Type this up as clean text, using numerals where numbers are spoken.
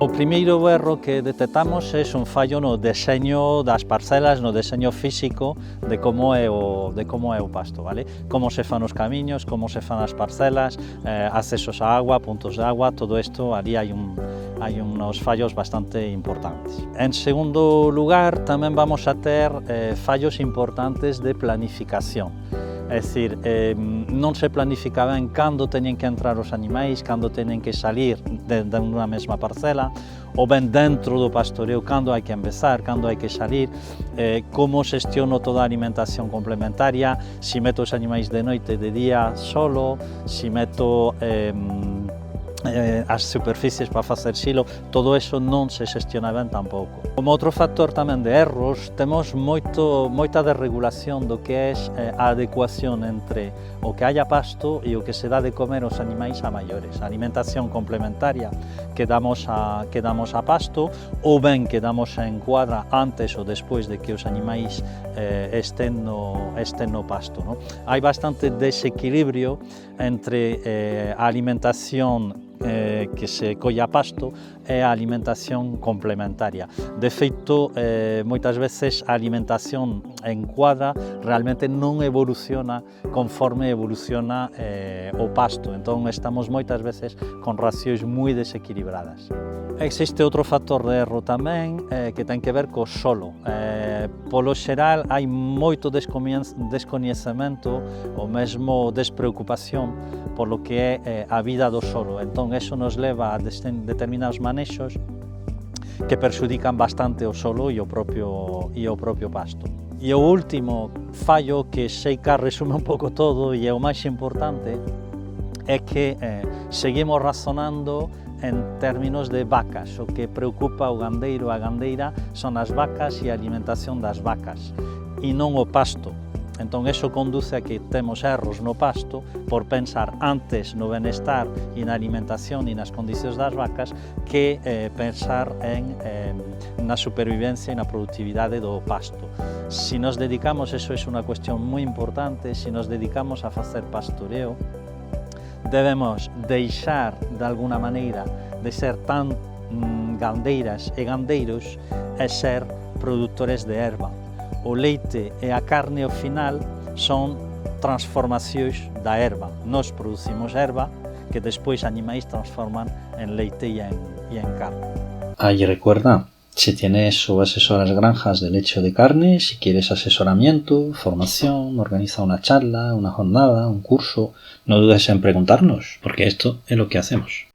O primeiro erro que detectamos é un fallo no deseño das parcelas, no deseño físico de como é o pasto, vale? Como se fan os camiños, como se fan as parcelas, accesos a agua, puntos de agua, todo isto, ali hai unos fallos bastante importantes. En segundo lugar, tamén vamos a ter fallos importantes de planificación. É dicir, non se planifica ben cando teñen que entrar os animais, cando teñen que salir de unha mesma parcela, ou ben dentro do pastoreo cando hai que empezar, cando hai que salir, como xestiono toda a alimentación complementaria, si meto os animais de noite, de día solo, si meto as superficies para facer silo, todo eso non se xestiona ben tampouco. Como outro factor tamén de erros, temos moita desregulación do que é a adecuación entre o que haya pasto e o que se dá de comer aos animais a maiores. A alimentación complementaria que damos a pasto, ou ben que damos en cuadra antes ou despois de que os animais estén no pasto, no? Hai bastante desequilibrio entre a alimentación que se colla a pasto é a alimentación complementaria. De feito, moitas veces a alimentación en cuadra realmente non evoluciona conforme evoluciona o pasto, entón estamos moitas veces con racións moi desequilibradas. Existe outro factor de erro tamén que ten que ver co solo. Polo xeral hai moito descoñecemento ou mesmo despreocupación polo que é a vida do solo, entón eso nos leva a determinados manexos que perxudican bastante o solo e o propio pasto. E o último fallo, que sei que resume un pouco todo e é o máis importante, é que seguimos razonando en términos de vacas. O que preocupa o gandeiro e a gandeira son as vacas e a alimentación das vacas e non o pasto. Entón, eso conduce a que temos erros no pasto por pensar antes no benestar e na alimentación e nas condicións das vacas que pensar na supervivencia e na productividade do pasto. Si nos dedicamos, eso é unha cuestión moi importante, si nos dedicamos a facer pastoreo, debemos deixar de alguna maneira de ser tan gandeiras e gandeiros e ser produtores de erva. O leite e a carne ao final son transformacións da erva. Nós producimos erva que despois animais transforman en leite e en carne. Y recuerda, si tienes o asesoras granjas de leche o de carne, si quieres asesoramiento, formación, organiza una charla, una jornada, un curso, no dudes en preguntarnos, porque esto es lo que hacemos.